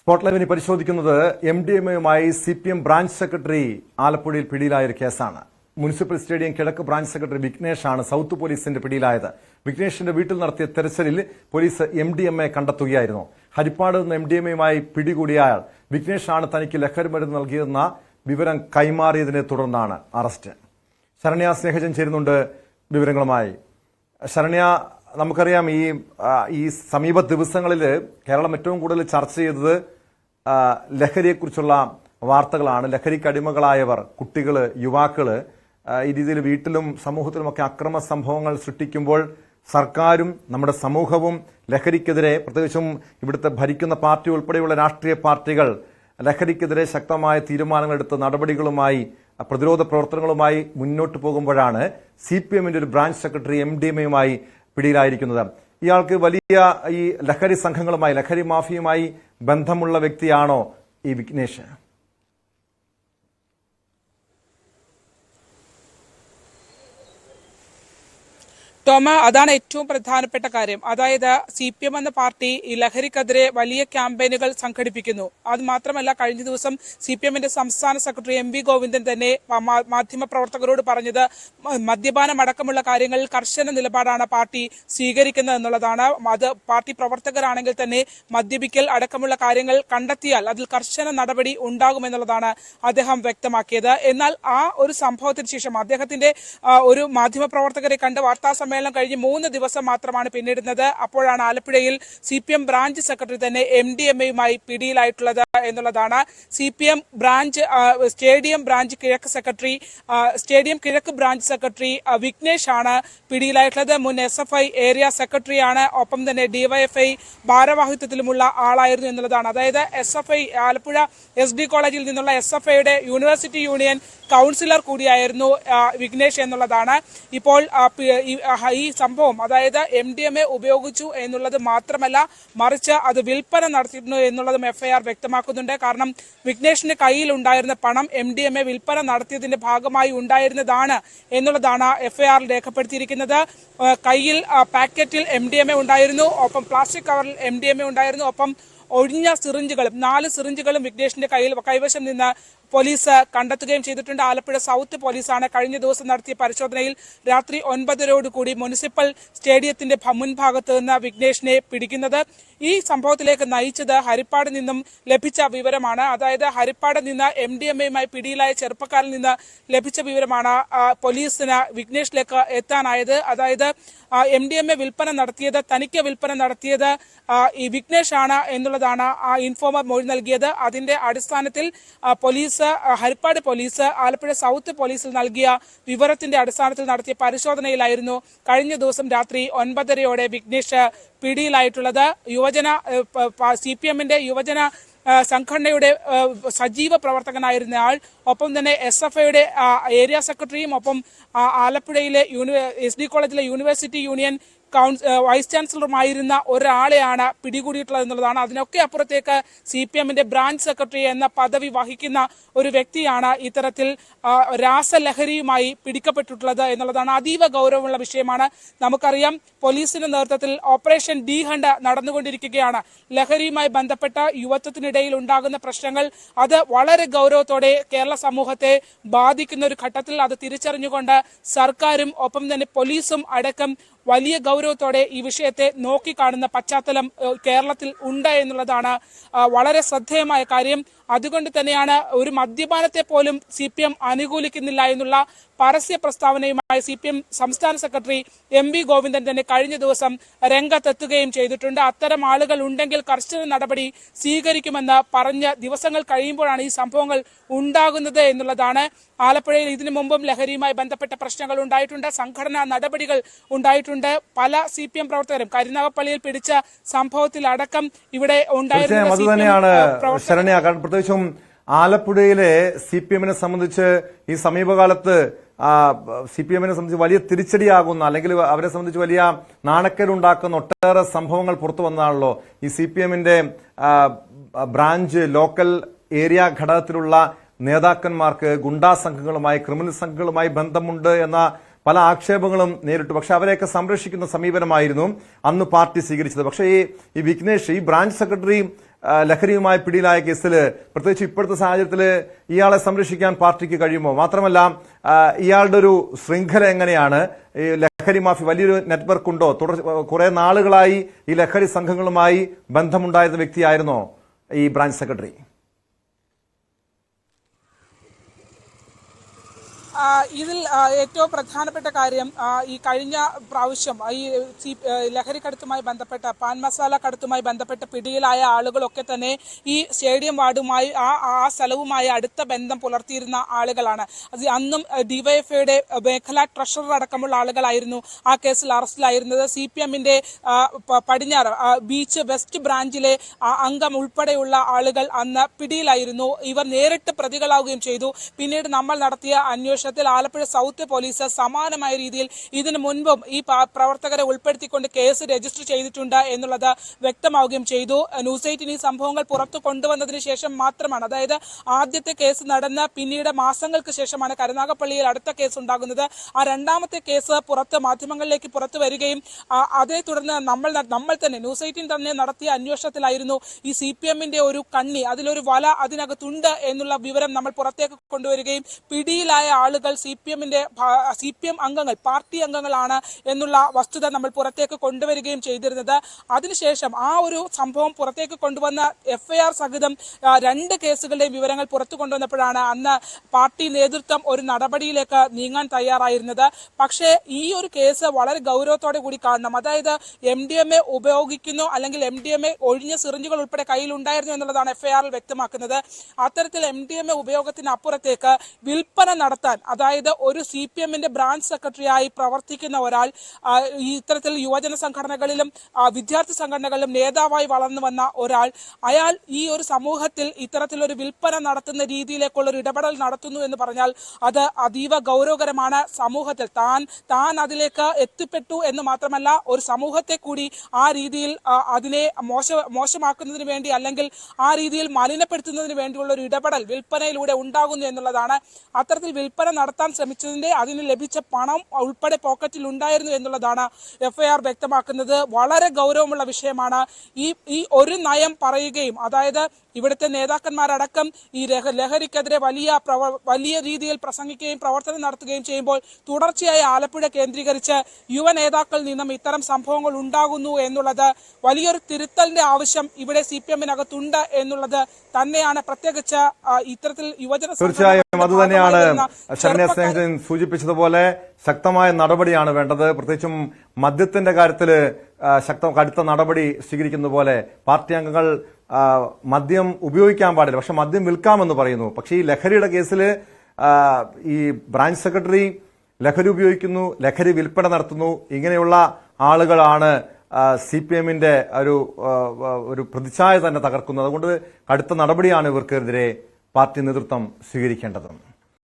സ്പോട്ട്ലൈവിനെ പരിശോധിക്കുന്നത് MDMAയുമായി CPM branch secretary ആലപ്പുഴയിൽ പിടിയിലായ ഒരു കേസാണ്. മുനിസിപ്പൽ സ്റ്റേഡിയം കിഴക്ക് ബ്രാഞ്ച് സെക്രട്ടറി വിഘ്നേഷാണ് സൌത്ത് പോലീസിന്റെ പിടിയിലായത്. വിഘ്നേഷിന്റെ വീട്ടിൽ നടത്തിയ തെരച്ചിലിൽ പോലീസ് MDMA കണ്ടെത്തുകയായിരുന്നു. ഹരിപ്പാട് നിന്ന് MDMAയുമായി പിടികൂടിയയാൾ വിഘ്നേഷാണ് തനിക്ക് ലഹരി മരുന്ന് നൽകിയതെന്ന വിവരം കൈമാറിയതിനെ തുടർന്നാണ് അറസ്റ്റ്. ശരണ്യ സ്നേഹജൻ ചേരുന്നുണ്ട് വിവരങ്ങളുമായി. ശരണ്യ, നമുക്കറിയാം ഈ സമീപ ദിവസങ്ങളിൽ കേരളം ഏറ്റവും കൂടുതൽ ചർച്ച ചെയ്തത് ലഹരിയെക്കുറിച്ചുള്ള വാർത്തകളാണ്. ലഹരിക്ക് അടിമകളായവർ, കുട്ടികള്, യുവാക്കള് ഈ രീതിയിൽ വീട്ടിലും സമൂഹത്തിലുമൊക്കെ അക്രമ സംഭവങ്ങൾ സൃഷ്ടിക്കുമ്പോൾ സർക്കാരും നമ്മുടെ സമൂഹവും ലഹരിക്കെതിരെ, പ്രത്യേകിച്ചും ഇവിടുത്തെ ഭരിക്കുന്ന പാർട്ടി ഉൾപ്പെടെയുള്ള രാഷ്ട്രീയ പാർട്ടികൾ ലഹരിക്കെതിരെ ശക്തമായ തീരുമാനങ്ങളെടുത്ത് നടപടികളുമായി പ്രതിരോധ പ്രവർത്തനങ്ങളുമായി മുന്നോട്ട് പോകുമ്പോഴാണ് CPMന്റെ ഒരു ബ്രാഞ്ച് സെക്രട്ടറി MDMAയുമായി പിടിയിലായിരിക്കുന്നത്. ഇയാൾക്ക് വലിയ ഈ ലഹരി സംഘങ്ങളുമായി, ലഹരി മാഫിയുമായി ബന്ധമുള്ള വ്യക്തിയാണോ ഈ വിഘ്നേഷ്? ടോമ, അതാണ് ഏറ്റവും പ്രധാനപ്പെട്ട കാര്യം. അതായത് CPM എന്ന പാർട്ടി ഈ ലഹരിക്കെതിരെ വലിയ ക്യാമ്പയിനുകൾ സംഘടിപ്പിക്കുന്നു. അത് മാത്രമല്ല, കഴിഞ്ഞ ദിവസം CPMന്റെ സംസ്ഥാന സെക്രട്ടറി MV ഗോവിന്ദൻ തന്നെ മാധ്യമപ്രവർത്തകരോട് പറഞ്ഞത് മദ്യപാനം അടക്കമുള്ള കാര്യങ്ങളിൽ കർശന നിലപാടാണ് പാർട്ടി സ്വീകരിക്കുന്നത് എന്നുള്ളതാണ്. അത് പാർട്ടി പ്രവർത്തകരാണെങ്കിൽ തന്നെ മദ്യപിക്കൽ അടക്കമുള്ള കാര്യങ്ങൾ കണ്ടെത്തിയാൽ അതിൽ കർശന നടപടി ഉണ്ടാകുമെന്നുള്ളതാണ് അദ്ദേഹം വ്യക്തമാക്കിയത്. എന്നാൽ ആ ഒരു സംഭവത്തിന് ശേഷം അദ്ദേഹത്തിന്റെ ഒരു മാധ്യമപ്രവർത്തകരെ കണ്ട് വാർത്താ കഴിഞ്ഞ് 3 ദിവസം മാത്രമാണ് പിന്നിടുന്നത്. അപ്പോഴാണ് ആലപ്പുഴയിൽ CPM ബ്രാഞ്ച് സെക്രട്ടറി തന്നെ MDMAയുമായി പിടിയിലായിട്ടുള്ളത് എന്നുള്ളതാണ്. CPM ബ്രാഞ്ച് സ്റ്റേഡിയം കിഴക്ക് ബ്രാഞ്ച് സെക്രട്ടറി വിഘ്നേഷ് ആണ് പിടിയിലായിട്ടുള്ളത്. മുൻ SFI ഏരിയ സെക്രട്ടറിയാണ്. ഒപ്പം തന്നെ DYFI ഭാരവാഹിത്വത്തിലുമുള്ള ആളായിരുന്നു എന്നുള്ളതാണ്. അതായത് SFI ആലപ്പുഴ SD കോളേജിൽ നിന്നുള്ള SFIയുടെ യൂണിവേഴ്സിറ്റി യൂണിയൻ കൗൺസിലർ കൂടിയായിരുന്നു വിഘ്നേഷ് എന്നുള്ളതാണ്. ഇപ്പോൾ ഈ സംഭവം, അതായത് MDMA ഉപയോഗിച്ചു എന്നുള്ളത് മാത്രമല്ല, മറിച്ച് അത് വിൽപ്പന നടത്തിയിരുന്നു എന്നുള്ളതും FIR വ്യക്തമാക്കുന്നുണ്ട്. കാരണം വിഘ്നേഷിന്റെ കയ്യിൽ ഉണ്ടായിരുന്ന പണം MDMA വിൽപ്പന നടത്തിയതിന്റെ ഭാഗമായി ഉണ്ടായിരുന്നതാണ് എന്നുള്ളതാണ് FIR രേഖപ്പെടുത്തിയിരിക്കുന്നത്. കയ്യിൽ പാക്കറ്റിൽ MDMA ഉണ്ടായിരുന്നു, ഒപ്പം പ്ലാസ്റ്റിക് കവറിൽ MDMA ഉണ്ടായിരുന്നു, ഒപ്പം ഒഴിഞ്ഞ സിറിഞ്ചുകളും 4 സിറിഞ്ചുകളും വിഘ്നേഷിന്റെ കൈവശം നിന്ന് പോലീസ് കണ്ടെത്തുകയും ചെയ്തിട്ടുണ്ട്. ആലപ്പുഴ സൗത്ത് പോലീസാണ് കഴിഞ്ഞ ദിവസം നടത്തിയ പരിശോധനയിൽ രാത്രി 9:30 മുനിസിപ്പൽ സ്റ്റേഡിയത്തിന്റെ മുൻഭാഗത്ത് നിന്ന് വിഘ്നേഷിനെ പിടിക്കുന്നത്. ഈ സംഭവത്തിലേക്ക് നയിച്ചത് ഹരിപ്പാട് നിന്നും ലഭിച്ച വിവരമാണ്. അതായത് ഹരിപ്പാട് നിന്ന് MDMAയുമായി പിടിയിലായ ചെറുപ്പക്കാരിൽ നിന്ന് ലഭിച്ച വിവരമാണ് പോലീസിന് വിഘ്നേഷിലേക്ക് എത്താനായത്. അതായത് MDMA തനിക്ക് വിൽപ്പന നടത്തിയത് ഈ വിഘ്നേഷ് ആണ് എന്നുള്ളതാണ് ആ ഇൻഫോമർ മൊഴി നൽകിയത്. അതിന്റെ അടിസ്ഥാനത്തിൽ ഹരിപ്പാട് പോലീസ് ആലപ്പുഴ സൗത്ത് പോലീസിൽ നൽകിയ വിവരത്തിന്റെ അടിസ്ഥാനത്തിൽ നടത്തിയ പരിശോധനയിലായിരുന്നു കഴിഞ്ഞ ദിവസം രാത്രി 9:30 വിഘ്നേഷ് പിടിയിലായിട്ടുള്ളത്. CPMന്റെ യുവജന സംഘടനയുടെ സജീവ പ്രവർത്തകനായിരുന്ന ആൾ, ഒപ്പം തന്നെ SFIയുടെ ഏരിയ സെക്രട്ടറിയും, ഒപ്പം ആലപ്പുഴയിലെ SD കോളേജിലെ യൂണിവേഴ്സിറ്റി യൂണിയൻ വൈസ് ചാൻസലറുമായിരുന്ന ഒരാളെയാണ് പിടികൂടിയിട്ടുള്ളത് എന്നുള്ളതാണ്. അതിനൊക്കെ അപ്പുറത്തേക്ക് CPMന്റെ ബ്രാഞ്ച് സെക്രട്ടറി എന്ന പദവി വഹിക്കുന്ന ഒരു വ്യക്തിയാണ് ഇത്തരത്തിൽ രാസലഹരിയുമായി പിടിക്കപ്പെട്ടിട്ടുള്ളത് എന്നുള്ളതാണ്. അതീവ ഗൗരവമുള്ള വിഷയമാണ്. നമുക്കറിയാം, പോലീസിന്റെ നേതൃത്വത്തിൽ ഓപ്പറേഷൻ ഡി ഹണ്ട് നടന്നുകൊണ്ടിരിക്കുകയാണ്. ലഹരിയുമായി ബന്ധപ്പെട്ട യുവത്വത്തിനിടയിൽ ഉണ്ടാകുന്ന പ്രശ്നങ്ങൾ അത് വളരെ ഗൗരവത്തോടെ കേരള സമൂഹത്തെ ബാധിക്കുന്ന ഒരു ഘട്ടത്തിൽ അത് തിരിച്ചറിഞ്ഞുകൊണ്ട് സർക്കാരും ഒപ്പം തന്നെ പോലീസും അടക്കം വലിയ ഗൗരവത്തോടെ ഈ വിഷയത്തെ നോക്കിക്കാണുന്ന പശ്ചാത്തലം കേരളത്തിൽ ഉണ്ട് എന്നുള്ളതാണ് വളരെ ശ്രദ്ധേയമായ കാര്യം. അതുകൊണ്ട് തന്നെയാണ് ഒരു മദ്യപാനത്തെ പോലും CPM അനുകൂലിക്കുന്നില്ല എന്നുള്ള പരസ്യ പ്രസ്താവനയുമായി CPM സംസ്ഥാന സെക്രട്ടറി MV ഗോവിന്ദൻ തന്നെ കഴിഞ്ഞ ദിവസം രംഗത്തെത്തുകയും ചെയ്തിട്ടുണ്ട്. അത്തരം ആളുകൾ ഉണ്ടെങ്കിൽ കർശന നടപടി സ്വീകരിക്കുമെന്ന് പറഞ്ഞ് ദിവസങ്ങൾ കഴിയുമ്പോഴാണ് ഈ സംഭവങ്ങൾ ഉണ്ടാകുന്നത് എന്നുള്ളതാണ്. ആലപ്പുഴയിൽ ഇതിനു മുമ്പും ലഹരിയുമായി ബന്ധപ്പെട്ട പ്രശ്നങ്ങൾ ഉണ്ടായിട്ടുണ്ട്, സംഘടനാ നടപടികൾ ഉണ്ടായിട്ടുണ്ട്. പല CPM പ്രവർത്തകരും കരുനാഗപ്പള്ളിയിൽ പിടിച്ച സംഭവത്തിൽ അടക്കം ഇവിടെ ഉണ്ടായിരുന്ന പ്രത്യേകിച്ചും ആലപ്പുഴയിലെ CPMനെ സംബന്ധിച്ച് ഈ സമീപകാലത്ത് CPMനെ സംബന്ധിച്ച് വലിയ തിരിച്ചടിയാകുന്ന, അല്ലെങ്കിൽ അവരെ സംബന്ധിച്ച് വലിയ നാണക്കേടുണ്ടാക്കുന്ന ഒട്ടേറെ സംഭവങ്ങൾ പുറത്തു വന്നതാണല്ലോ. ഈ CPMന്റെ ബ്രാഞ്ച് ലോക്കൽ ഏരിയ ഘടകത്തിലുള്ള നേതാക്കന്മാർക്ക് ഗുണ്ടാ സംഘങ്ങളുമായി, ക്രിമിനൽ സംഘങ്ങളുമായി ബന്ധമുണ്ട് എന്ന പല ആക്ഷേപങ്ങളും നേരിട്ടു. പക്ഷെ അവരെയൊക്കെ സംരക്ഷിക്കുന്ന സമീപനമായിരുന്നു അന്ന് പാർട്ടി സ്വീകരിച്ചത്. പക്ഷേ ഈ വിഘ്നേഷ്, ഈ ബ്രാഞ്ച് സെക്രട്ടറി ലഹരിയുമായി പിടിയിലായ കേസിൽ പ്രത്യേകിച്ച് ഇപ്പോഴത്തെ സാഹചര്യത്തിൽ ഇയാളെ സംരക്ഷിക്കാൻ പാർട്ടിക്ക് കഴിയുമോ? മാത്രമല്ല ഇയാളുടെ ഒരു ശൃംഖല എങ്ങനെയാണ്? ഈ ലഹരി മാഫി വലിയൊരു നെറ്റ്വർക്ക് ഉണ്ടോ? കുറെ നാളുകളായി ഈ ലഹരി സംഘങ്ങളുമായി ബന്ധമുണ്ടായിരുന്ന വ്യക്തിയായിരുന്നോ ഈ ബ്രാഞ്ച് സെക്രട്ടറി? ഇതിൽ ഏറ്റവും പ്രധാനപ്പെട്ട കാര്യം ഈ കഴിഞ്ഞ പ്രാവശ്യം ഈ ലഹരി കടത്തുമായി ബന്ധപ്പെട്ട പാൻ മസാല കടത്തുമായി ബന്ധപ്പെട്ട് പിടിയിലായ ആളുകളൊക്കെ തന്നെ ഈ സ്റ്റേഡിയം വാർഡുമായി ആ സ്ഥലവുമായി അടുത്ത ബന്ധം പുലർത്തിയിരുന്ന ആളുകളാണ്. അത് അന്നും ഡിവൈഎഫ്ഐയുടെ മേഖലാ ട്രഷറർ അടക്കമുള്ള ആളുകളായിരുന്നു ആ കേസിൽ അറസ്റ്റിലായിരുന്നത്. CPM-ന്റെ പടിഞ്ഞാറ് ബീച്ച് വെസ്റ്റ് ബ്രാഞ്ചിലെ അംഗം ഉൾപ്പെടെയുള്ള ആളുകൾ അന്ന് പിടിയിലായിരുന്നു. ഇവർ നേരിട്ട് പ്രതികളാവുകയും ചെയ്തു. പിന്നീട് നമ്മൾ നടത്തിയ അന്വേഷണത്തിൽ ആലപ്പുഴ സൗത്ത് പോലീസ് സമാനമായ രീതിയിൽ ഇതിനു മുൻപും ഈ പ്രവർത്തകരെ ഉൾപ്പെടുത്തിക്കൊണ്ട് കേസ് രജിസ്റ്റർ ചെയ്തിട്ടുണ്ട് എന്നുള്ളത് വ്യക്തമാവുകയും ചെയ്തു. ന്യൂസ് 8 ഈ സംഭവങ്ങൾ പുറത്തു കൊണ്ടുവന്നതിന് ശേഷം മാത്രമാണ്, അതായത് ആദ്യത്തെ കേസ് നടന്ന പിന്നീട് മാസങ്ങൾക്ക് ശേഷമാണ് കരുനാഗപ്പള്ളിയിൽ അടുത്ത കേസ് ഉണ്ടാകുന്നത്. ആ രണ്ടാമത്തെ കേസ് മാധ്യമങ്ങളിലേക്ക് പുറത്തു വരികയും അതേ തുടർന്ന് നമ്മൾ തന്നെ ന്യൂസ് 8 തന്നെ നടത്തിയ അന്വേഷണത്തിലായിരുന്നു ഈ CPM-ന്റെ ഒരു കണ്ണി, അതിലൊരു വല അതിനകത്തുണ്ട് എന്നുള്ള വിവരം നമ്മൾ പുറത്തേക്ക് കൊണ്ടുവരികയും പിടിയിലായ ആളുകൾ CPM അംഗങ്ങൾ, പാർട്ടി അംഗങ്ങളാണ് എന്നുള്ള വസ്തുത നമ്മൾ പുറത്തേക്ക് കൊണ്ടുവരികയും ചെയ്തിരുന്നത്. അതിനുശേഷം ആ ഒരു സംഭവം പുറത്തേക്ക് കൊണ്ടുവന്ന FIR സഹിതം 2 കേസുകളുടെയും വിവരങ്ങൾ പുറത്തു കൊണ്ടുവന്നപ്പോഴാണ് അന്ന് പാർട്ടി നേതൃത്വം ഒരു നടപടിയിലേക്ക് നീങ്ങാൻ തയ്യാറായിരുന്നത്. പക്ഷേ ഈ ഒരു കേസ് വളരെ ഗൗരവത്തോടെ കൂടി കാണണം. അതായത് MDMA ഉപയോഗിക്കുന്നു അല്ലെങ്കിൽ MDMA ഒഴിഞ്ഞ സിറിഞ്ചുകൾ ഉൾപ്പെടെ കയ്യിലുണ്ടായിരുന്നു എന്നുള്ളതാണ് FIR-ൽ വ്യക്തമാക്കുന്നത്. അത്തരത്തിൽ MDMA ഉപയോഗത്തിന് അപ്പുറത്തേക്ക് വിൽപ്പന നടത്താൻ, അതായത് ഒരു CPM-ന്റെ ബ്രാഞ്ച് സെക്രട്ടറിയായി പ്രവർത്തിക്കുന്ന ഒരാൾ, ഇത്തരത്തിൽ യുവജന സംഘടനകളിലും വിദ്യാർത്ഥി സംഘടനകളിലും നേതാവായി വളർന്നു വന്ന ഒരാൾ, അയാൾ ഈ ഒരു സമൂഹത്തിൽ ഇത്തരത്തിലൊരു വിൽപ്പന നടത്തുന്ന രീതിയിലേക്കുള്ള ഒരു ഇടപെടൽ നടത്തുന്നു എന്ന് പറഞ്ഞാൽ അത് അതീവ ഗൗരവകരമാണ്. സമൂഹത്തിൽ താൻ അതിലേക്ക് എത്തിപ്പെട്ടു എന്ന് മാത്രമല്ല, ഒരു സമൂഹത്തെ കൂടി ആ രീതിയിൽ അതിനെ മോശമാക്കുന്നതിന് വേണ്ടി അല്ലെങ്കിൽ ആ രീതിയിൽ മലിനപ്പെടുത്തുന്നതിന് വേണ്ടിയുള്ള ഒരു ഇടപെടൽ വിൽപ്പനയിലൂടെ ഉണ്ടാകുന്നു എന്നുള്ളതാണ്. അത്തരത്തിൽ വിൽപ്പന നടത്താൻ ശ്രമിച്ചതിന്റെ അതിന് ലഭിച്ച പണം ഉൾപ്പെടെ പോക്കറ്റിൽ ഉണ്ടായിരുന്നു എന്നുള്ളതാണ് FIR വ്യക്തമാക്കുന്നത്. വളരെ ഗൗരവമുള്ള വിഷയമാണ്. ഈ ഒരു നയം പറയുകയും, അതായത് ഇവിടുത്തെ നേതാക്കന്മാരടക്കം ഈ ലഹരിക്കെതിരെ വലിയ രീതിയിൽ പ്രസംഗിക്കുകയും പ്രവർത്തനം നടത്തുകയും ചെയ്യുമ്പോൾ തുടർച്ചയായി ആലപ്പുഴ കേന്ദ്രീകരിച്ച് യുവ നേതാക്കളിൽ നിന്നും ഇത്തരം സംഭവങ്ങൾ ഉണ്ടാകുന്നു എന്നുള്ളത് വലിയൊരു തിരുത്തലിന്റെ ആവശ്യം ഇവിടെ CPM-നകത്തുണ്ട് എന്നുള്ളത് തന്നെയാണ്. പ്രത്യേകിച്ച് ഇത്തരത്തിൽ യുവജന തീർച്ചയായും അത് തന്നെയാണ് ശരണ്യ സ്നേഹിതൻ സൂചിപ്പിച്ചതുപോലെ ശക്തമായ നടപടിയാണ് വേണ്ടത്. പ്രത്യേകിച്ചും മദ്യത്തിന്റെ കാര്യത്തിൽ കടുത്ത നടപടി സ്വീകരിക്കുന്ന പോലെ പാർട്ടി അംഗങ്ങൾ മദ്യം ഉപയോഗിക്കാൻ പാടില്ല, പക്ഷെ മദ്യം വിൽക്കാമെന്ന് പറയുന്നു. പക്ഷേ ഈ ലഹരിയുടെ കേസിൽ ഈ ബ്രാഞ്ച് സെക്രട്ടറി ലഹരി ഉപയോഗിക്കുന്നു, ലഹരി വിൽപ്പന നടത്തുന്നു, ഇങ്ങനെയുള്ള ആളുകളാണ് CPM-ന്റെ ഒരു പ്രതിച്ഛായ തന്നെ തകർക്കുന്നത്. അതുകൊണ്ട് കടുത്ത നടപടിയാണ് ഇവർക്കെതിരെ പാർട്ടി നേതൃത്വം സ്വീകരിക്കേണ്ടത്.